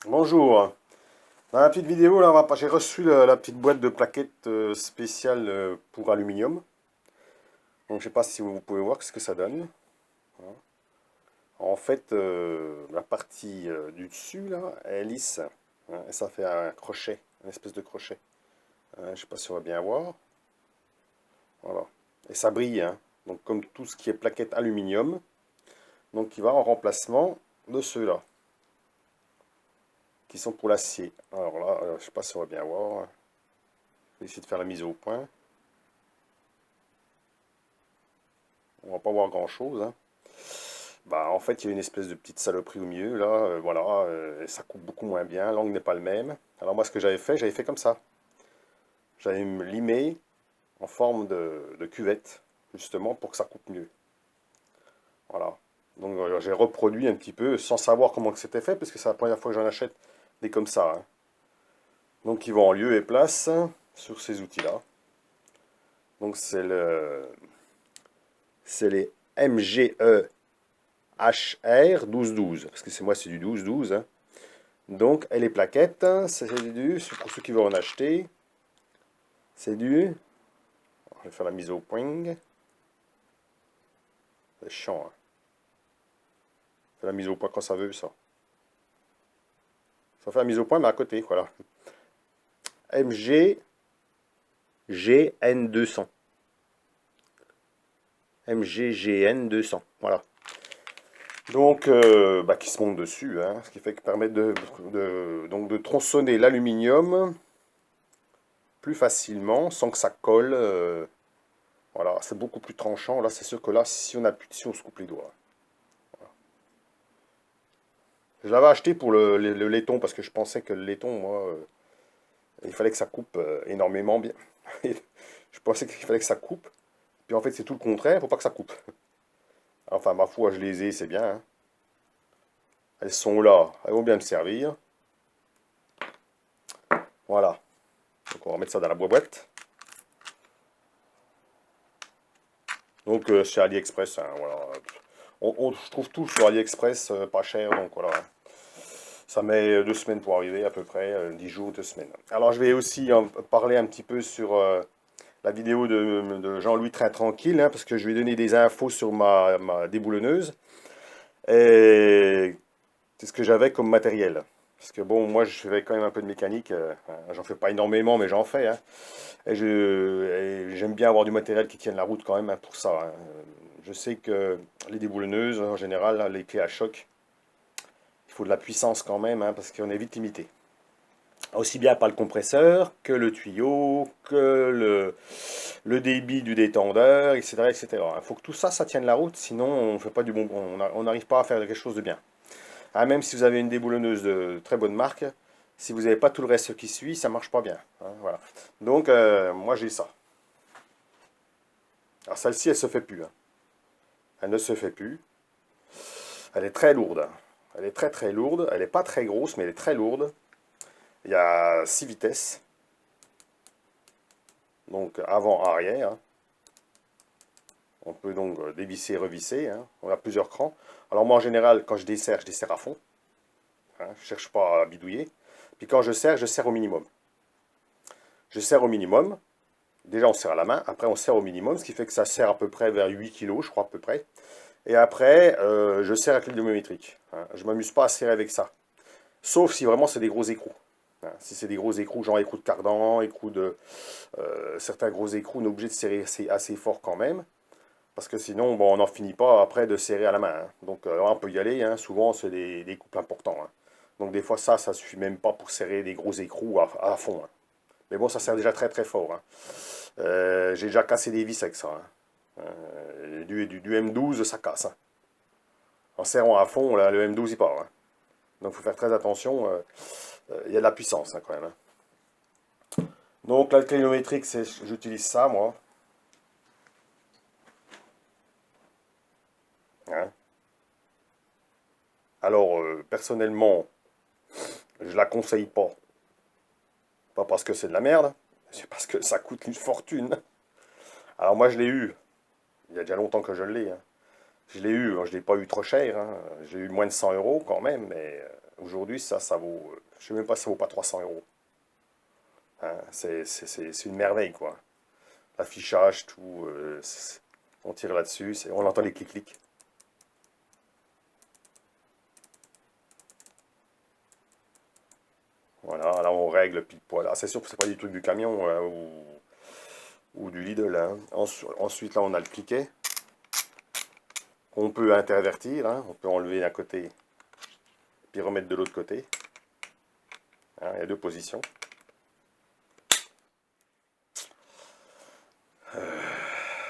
Bonjour. Dans la petite vidéo, là, j'ai reçu la petite boîte de plaquettes spéciale pour aluminium. Donc, je sais pas si vous pouvez voir ce que ça donne. Voilà. En fait, la partie du dessus, là, elle est lisse, hein, et ça fait un crochet, une espèce de crochet. Je sais pas si on va bien voir. Voilà. Et ça brille, hein. Donc, comme tout ce qui est plaquettes aluminium. Donc, qui va en remplacement de ceux-là, qui sont pour l'acier. Alors là, je sais pas si on va bien voir. Je vais essayer de faire la mise au point. On va pas voir grand-chose, hein. Bah, en fait, il y a une espèce de petite saloperie au milieu, là, voilà, ça coupe beaucoup moins bien, l'angle n'est pas le même. Alors moi, ce que j'avais fait comme ça. J'avais me limé en forme de cuvette, justement, pour que ça coupe mieux. Voilà. Donc j'ai reproduit un petit peu, sans savoir comment que c'était fait, parce que c'est la première fois que j'en achète des comme ça, hein. Donc ils vont en lieu et place sur ces outils-là. Donc c'est les MGE HR 1212, parce que c'est moi c'est du 1212, hein. Donc, et les plaquettes, c'est du, pour ceux qui veulent en acheter, c'est du, on va faire la mise au point, c'est chiant, hein. Faire la mise au point quand ça veut, ça. Ça fait la mise au point, mais à côté, voilà. MG GN 200. MG GN 200, voilà. Donc, bah, qui se monte dessus, hein, ce qui fait que permet donc de tronçonner l'aluminium plus facilement, sans que ça colle. Voilà, c'est beaucoup plus tranchant. Là, c'est sûr que là, si on appuie dessus, on se coupe les doigts. Je l'avais acheté pour le laiton parce que je pensais que le laiton, moi, il fallait que ça coupe énormément bien. Je pensais qu'il fallait que ça coupe. Puis en fait, c'est tout le contraire, il faut pas que ça coupe. Enfin, ma foi, je les ai, c'est bien, hein. Elles sont là, elles vont bien me servir. Voilà. Donc on va mettre ça dans la boîte. Donc chez AliExpress, hein, voilà. Je trouve tout sur AliExpress pas cher, donc voilà. Ça met 2 semaines pour arriver à peu près, 10 jours, 2 semaines. Alors je vais aussi parler un petit peu sur la vidéo de Jean-Louis Train Tranquille, hein, parce que je lui ai donné des infos sur ma déboulonneuse. Et c'est ce que j'avais comme matériel. Parce que bon, moi je fais quand même un peu de mécanique, enfin, j'en fais pas énormément, mais j'en fais, hein. Et j'aime bien avoir du matériel qui tienne la route quand même, hein, pour ça, hein. Je sais que les déboulonneuses, en général, hein, les clés à choc, il faut de la puissance quand même, hein, parce qu'on est vite limité. Aussi bien par le compresseur que le tuyau, que le débit du détendeur, etc., etc. Il faut que tout ça, ça tienne la route, sinon on fait pas du bon, on n'arrive pas à faire quelque chose de bien. Ah, même si vous avez une déboulonneuse de très bonne marque, si vous n'avez pas tout le reste qui suit, ça marche pas bien, hein, voilà. Donc moi j'ai ça. Alors celle-ci, elle se fait plus, hein. Elle ne se fait plus. Elle est très lourde, hein. Elle est très très lourde. Elle n'est pas très grosse, mais elle est très lourde. Il y a 6 vitesses. Donc avant-arrière, hein. On peut donc dévisser, revisser, hein. On a plusieurs crans. Alors moi en général, quand je desserre à fond, hein. Je ne cherche pas à bidouiller. Puis quand je serre au minimum. Je serre au minimum. Déjà on serre à la main, après on serre au minimum, ce qui fait que ça serre à peu près vers 8 kilos, je crois à peu près. Et après, je serre avec l'hélium-métrique, hein. Je ne m'amuse pas à serrer avec ça. Sauf si vraiment c'est des gros écrous, hein. Si c'est des gros écrous, genre écrous de cardan, écrous de... certains gros écrous, on est obligé de serrer assez fort quand même. Parce que sinon, bon, on n'en finit pas après de serrer à la main, hein. Donc là, on peut y aller, hein. Souvent, c'est des couples importants, hein. Donc des fois, ça suffit même pas pour serrer des gros écrous à fond, hein. Mais bon, ça sert déjà très très fort, hein. J'ai déjà cassé des vis avec ça, hein. Du M12, ça casse, hein. En serrant à fond, là, le M12 il part, hein. Donc il faut faire très attention. Il y a de la puissance, hein, quand même, hein. Donc la kilométrique, j'utilise ça, moi, hein. Alors personnellement, je la conseille pas. Pas parce que c'est de la merde, c'est parce que ça coûte une fortune. Alors moi je l'ai eu, il y a déjà longtemps que je l'ai, hein. Je l'ai eu, je ne l'ai pas eu trop cher, hein. J'ai eu moins de 100 € quand même, mais Aujourd'hui, ça vaut, je sais même pas si ça vaut pas 300 euros. Hein, c'est une merveille, quoi. L'affichage, tout, on tire là-dessus, on entend les clics-clics. Voilà, là on règle pile poil. Ah, c'est sûr que c'est pas du truc du camion ou du Lidl. Hein. Ensuite, là on a le cliquet qu'on peut intervertir. Hein. On peut enlever d'un côté puis remettre de l'autre côté. Hein, il y a deux positions.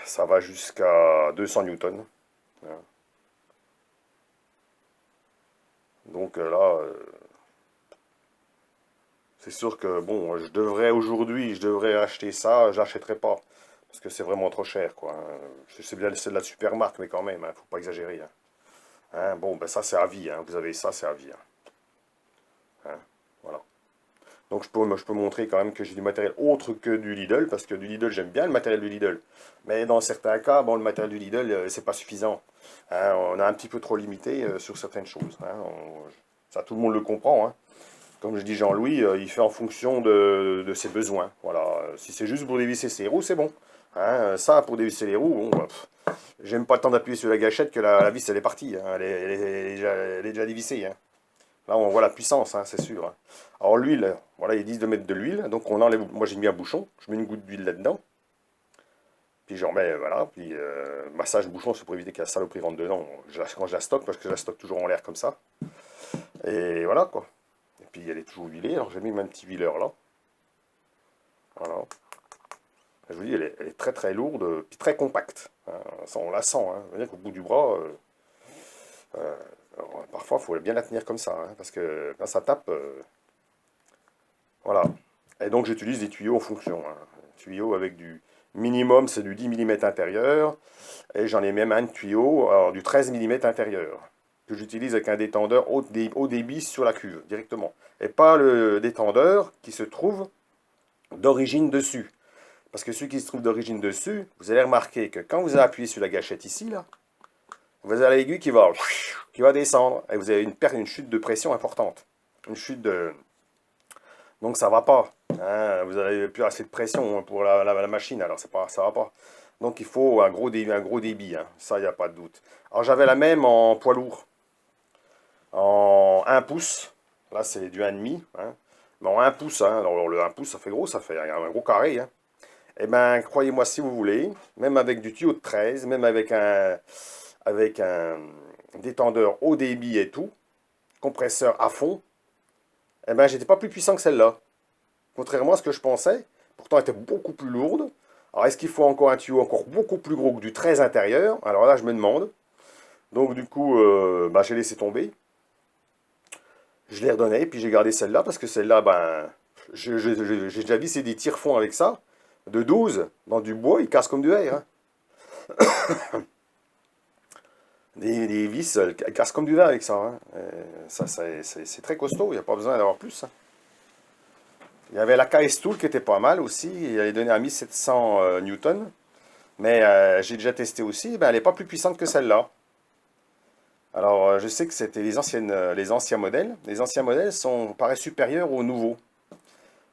Ça va jusqu'à 200 newtons. Hein. Donc là, c'est sûr que bon, je devrais acheter ça, je l'achèterai pas. Parce que c'est vraiment trop cher, quoi. Hein. C'est bien, c'est de la super marque, mais quand même, hein, faut pas exagérer. Hein. Hein, bon, ben ça c'est à vie, hein. Vous avez ça, c'est à vie. Hein. Hein, voilà. Donc je peux montrer quand même que j'ai du matériel autre que du Lidl, parce que du Lidl, j'aime bien le matériel du Lidl. Mais dans certains cas, bon, le matériel du Lidl, c'est pas suffisant. Hein, on a un petit peu trop limité sur certaines choses. Hein. Ça, tout le monde le comprend. Hein. Comme je dis Jean-Louis, il fait en fonction de ses besoins. Voilà. Si c'est juste pour dévisser ses roues, c'est bon. Hein, ça, pour dévisser les roues, bon, j'aime pas le temps d'appuyer sur la gâchette que la vis, elle est partie. Hein. Elle est déjà dévissée. Hein. Là, on voit la puissance, hein, c'est sûr. Hein. Alors l'huile, voilà, ils disent de mettre de l'huile. Donc on enlève, moi j'ai mis un bouchon, je mets une goutte d'huile là-dedans. Puis j'en mets, voilà, puis massage bouchon, c'est pour éviter que la saloperie rentre dedans quand je la stocke, parce que je la stocke toujours en l'air comme ça. Et voilà, quoi. Et puis elle est toujours huilée, alors j'ai mis mon petit huileur là. Voilà. Je vous dis, elle est très très lourde, puis très compacte. Hein. Ça, on la sent, hein. C'est-à-dire qu'au bout du bras, parfois, il faut bien la tenir comme ça, hein, parce que quand ça tape, voilà. Et donc j'utilise des tuyaux en fonction. Hein. Tuyaux avec du minimum, c'est du 10 mm intérieur, et j'en ai même un tuyau, alors, du 13 mm intérieur, que j'utilise avec un détendeur haut débit sur la cuve, directement. Et pas le détendeur qui se trouve d'origine dessus. Parce que celui qui se trouve d'origine dessus, vous allez remarquer que quand vous allez appuyer sur la gâchette ici, là, vous avez l'aiguille qui va descendre, et vous avez une chute de pression importante. Une chute de... Donc ça va pas. Hein, vous n'avez plus assez de pression pour la machine, alors ça va pas. Donc il faut un gros débit, hein, ça il n'y a pas de doute. Alors j'avais la même en poids lourd, en 1 pouce, là c'est du 1,5, hein. Mais en 1 pouce, hein, alors le 1 pouce ça fait gros, ça fait un gros carré. Hein. Eh bien croyez-moi si vous voulez, même avec du tuyau de 13, même avec un détendeur haut débit et tout, compresseur à fond, eh ben j'étais pas plus puissant que celle-là. Contrairement à ce que je pensais, pourtant elle était beaucoup plus lourde. Alors est-ce qu'il faut encore un tuyau encore beaucoup plus gros que du 13 intérieur? Alors là je me demande. Donc du coup, bah, j'ai laissé tomber. Je l'ai redonné, puis j'ai gardé celle-là, parce que celle-là, ben, j'ai déjà vissé des tire-fonds avec ça, de 12 dans du bois, ils cassent comme du verre. Hein. Des vis, elles cassent comme du verre avec ça. Hein. Ça c'est très costaud, il n'y a pas besoin d'avoir plus. Hein. Il y avait la KS Tool qui était pas mal aussi, elle est donnée à 1700 newtons. Mais j'ai déjà testé aussi, ben, elle n'est pas plus puissante que celle-là. Alors je sais que c'était les anciens modèles. Les anciens modèles paraissent supérieurs aux nouveaux.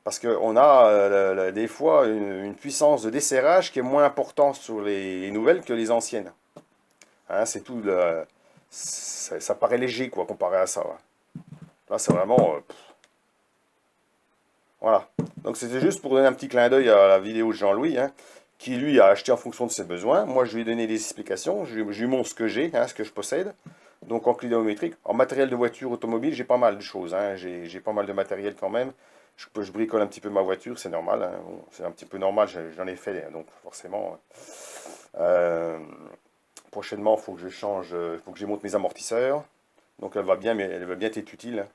Parce qu'on a des fois une puissance de desserrage qui est moins importante sur les nouvelles que les anciennes. Hein, c'est tout, ça paraît léger quoi comparé à ça. Ouais. Là c'est vraiment... voilà. Donc c'était juste pour donner un petit clin d'œil à la vidéo de Jean-Louis, hein, qui lui a acheté en fonction de ses besoins. Moi je lui ai donné des explications, je lui montre ce que j'ai, hein, ce que je possède. Donc en clinométrique, en matériel de voiture automobile, j'ai pas mal de choses. Hein, j'ai pas mal de matériel quand même. Je bricole un petit peu ma voiture, c'est normal. Hein, bon, c'est un petit peu normal, j'en ai fait, donc forcément. Prochainement, il faut que je change, faut que je monte mes amortisseurs. Donc elle va bien, mais elle va bien être utile.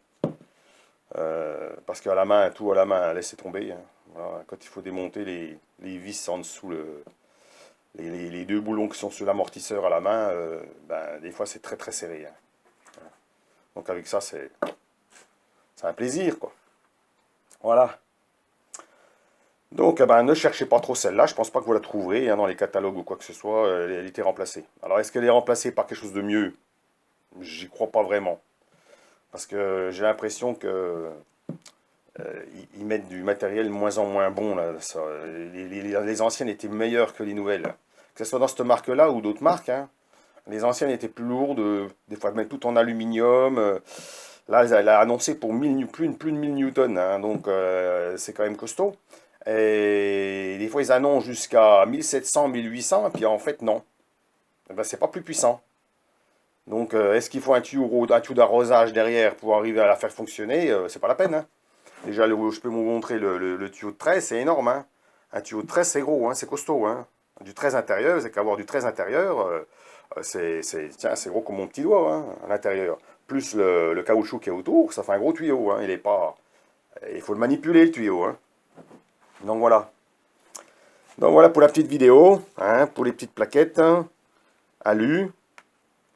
Parce qu'à la main, tout à la main, laissez tomber. Hein. Voilà, quand il faut démonter les vis en dessous, les deux boulons qui sont sur l'amortisseur à la main, ben, des fois c'est très très serré. Hein. Donc avec ça, c'est un plaisir, quoi. Voilà. Donc, ben, ne cherchez pas trop celle-là, je pense pas que vous la trouverez hein, dans les catalogues ou quoi que ce soit, elle était remplacée. Alors, est-ce qu'elle est remplacée par quelque chose de mieux? J'y crois pas vraiment. Parce que j'ai l'impression que ils mettent du matériel de moins en moins bon, là. Les anciennes étaient meilleures que les nouvelles. Que ce soit dans cette marque-là ou d'autres marques, hein. Les anciennes étaient plus lourdes, des fois même tout en aluminium. Là, elle a annoncé pour 1000 plus de 1000 newtons, hein, donc c'est quand même costaud. Et des fois, ils annoncent jusqu'à 1700, 1800, et puis en fait, non. Eh ben, c'est pas plus puissant. Donc, est-ce qu'il faut un tuyau d'arrosage derrière pour arriver à la faire fonctionner? C'est pas la peine, hein. Déjà, je peux vous montrer le tuyau de 13, c'est énorme, hein. Un tuyau de 13, c'est gros, hein, c'est costaud, hein. Du 13 intérieur, c'est qu'avoir du 13 intérieur, tiens, c'est gros comme mon petit doigt, hein, à l'intérieur. Plus le caoutchouc qui est autour, ça fait un gros tuyau, hein. Il est pas, il faut le manipuler, le tuyau, hein. Donc voilà. Donc voilà pour la petite vidéo, hein, pour les petites plaquettes, hein, alu.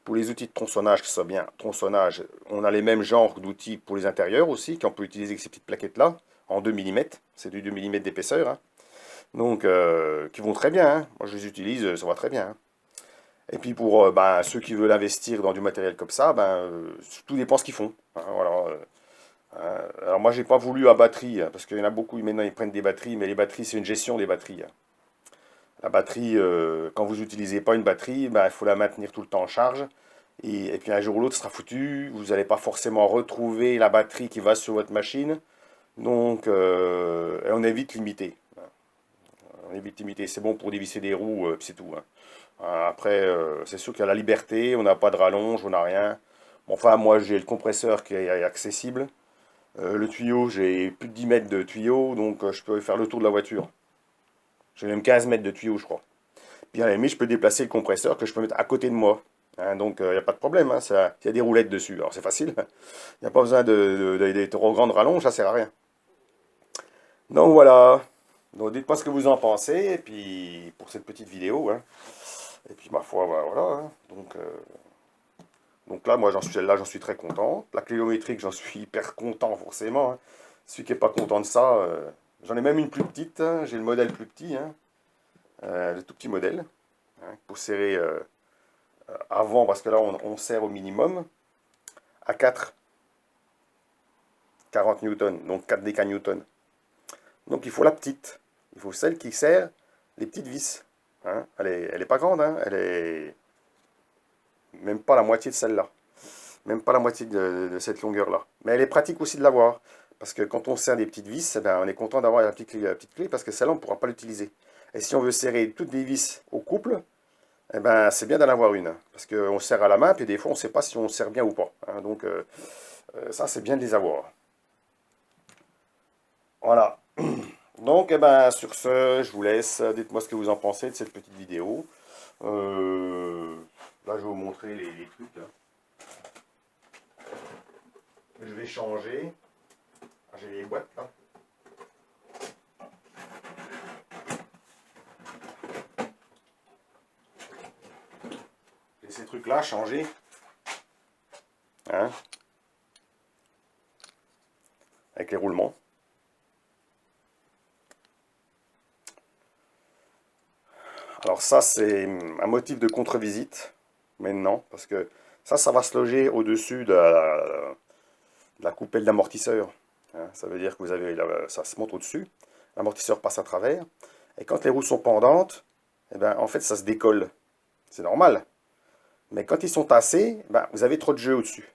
Pour les outils de tronçonnage, que ce soit bien tronçonnage, on a les mêmes genres d'outils pour les intérieurs aussi, qu'on peut utiliser avec ces petites plaquettes-là, en 2 mm. C'est du 2 mm d'épaisseur, hein. Donc, qui vont très bien, hein. Moi, je les utilise, ça va très bien, hein. Et puis pour ben, ceux qui veulent investir dans du matériel comme ça, ben, tout dépend ce qu'ils font, hein, voilà. Alors moi, j'ai pas voulu à batterie, hein, parce qu'il y en a beaucoup, maintenant, ils prennent des batteries, mais les batteries, c'est une gestion des batteries, hein. La batterie, quand vous n'utilisez pas une batterie, ben, il faut la maintenir tout le temps en charge. Et puis un jour ou l'autre, ce sera foutu. Vous n'allez pas forcément retrouver la batterie qui va sur votre machine. Donc, et on est vite limité. On est vite limité. C'est bon pour dévisser des roues, puis c'est tout, hein. Après, c'est sûr qu'il y a la liberté. On n'a pas de rallonge, on n'a rien. Bon, enfin, moi, j'ai le compresseur qui est accessible. Le tuyau, j'ai plus de 10 mètres de tuyau. Donc, je peux faire le tour de la voiture. J'ai même 15 mètres de tuyau, je crois. Puis à la limite, je peux déplacer le compresseur que je peux mettre à côté de moi. Hein, donc, il n'y a pas de problème, hein, il y a des roulettes dessus. Alors, c'est facile. Il n'y a pas besoin de trop grandes rallonges, ça sert à rien. Donc, voilà. Donc, dites-moi ce que vous en pensez. Et puis, pour cette petite vidéo, hein. Et puis, ma foi, bah, voilà, hein. Donc là, moi, j'en suis très content. La cléométrique, j'en suis hyper content, forcément, hein. Celui qui n'est pas content de ça, j'en ai même une plus petite, hein. J'ai le modèle plus petit, hein. Le tout petit modèle, hein, pour serrer avant, parce que là, on serre au minimum à 4, 40 newtons, donc 4 décanewtons. Donc il faut la petite. Il faut celle qui sert les petites vis, hein. Elle est pas grande, hein. Elle est même pas la moitié de celle-là. Même pas la moitié de cette longueur-là. Mais elle est pratique aussi de l'avoir. Parce que quand on sert des petites vis, eh ben, on est content d'avoir la petite clé, parce que celle-là, on ne pourra pas l'utiliser. Et si on veut serrer toutes les vis au couple, eh ben, c'est bien d'en avoir une. Parce qu'on serre à la main, puis des fois, on ne sait pas si on serre bien ou pas, hein. Donc, ça, c'est bien de les avoir. Voilà. Donc, eh ben, sur ce, je vous laisse. Dites-moi ce que vous en pensez de cette petite vidéo. Là, je vais vous montrer les trucs, là. Je vais changer. Ah, j'ai les boîtes, là. J'ai ces trucs-là changer. Hein, avec les roulements. Alors ça, c'est un motif de contre-visite, maintenant, parce que ça va se loger au-dessus de la coupelle d'amortisseur, hein. Ça veut dire que vous avez, ça se monte au-dessus, l'amortisseur passe à travers, et quand les roues sont pendantes, eh ben, en fait, ça se décolle. C'est normal. Mais quand ils sont tassés, ben, vous avez trop de jeu au-dessus.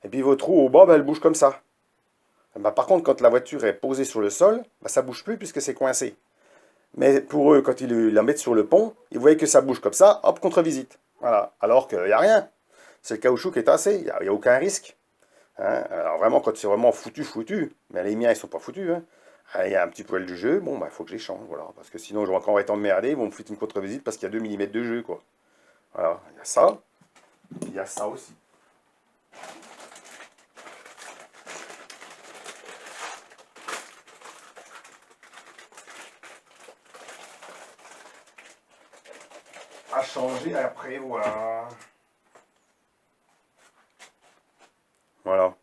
Et puis votre roue au bas, ben, elle bouge comme ça. Ben, par contre, quand la voiture est posée sur le sol, ben, ça ne bouge plus puisque c'est coincé. Mais pour eux, quand ils la mettent sur le pont, ils voient que ça bouge comme ça, hop, contre-visite. Voilà. Alors qu'il n'y a rien. C'est le caoutchouc qui est tassé, il n'y a aucun risque, hein. Alors vraiment, quand c'est vraiment foutu, foutu, mais les miens, ils sont pas foutus, hein. Ah, il y a un petit poil de jeu, bon, bah, il faut que je les change, voilà. Parce que sinon, je vais encore être emmerdé, ils vont me foutre une contre-visite parce qu'il y a 2 mm de jeu, quoi. Voilà, il y a ça aussi. À changer après, voilà. Voilà.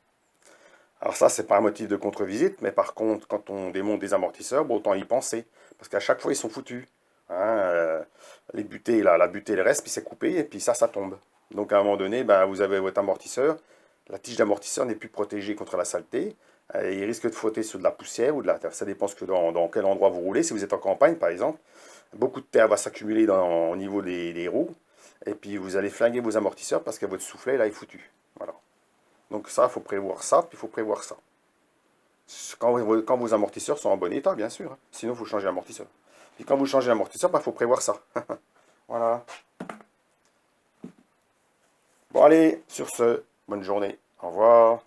Alors ça, c'est pas un motif de contre-visite, mais par contre, quand on démonte des amortisseurs, bon, autant y penser. Parce qu'à chaque fois, ils sont foutus, hein, les butées, là, la butée, le reste, puis c'est coupé, et puis ça tombe. Donc à un moment donné, ben, vous avez votre amortisseur, La tige d'amortisseur n'est plus protégée contre la saleté. Il risque de frotter sur de la poussière ou de la terre. Ça dépend dans quel endroit vous roulez. Si vous êtes en campagne, par exemple, beaucoup de terre va s'accumuler au niveau des roues. Et puis vous allez flinguer vos amortisseurs parce que votre soufflet, là, est foutu. Voilà. Donc ça, il faut prévoir ça, puis il faut prévoir ça. Quand vos amortisseurs sont en bon état, bien sûr. Hein. Sinon, il faut changer l'amortisseur. Puis quand vous changez l'amortisseur, il faut prévoir ça. Voilà. Bon, allez, sur ce, bonne journée. Au revoir.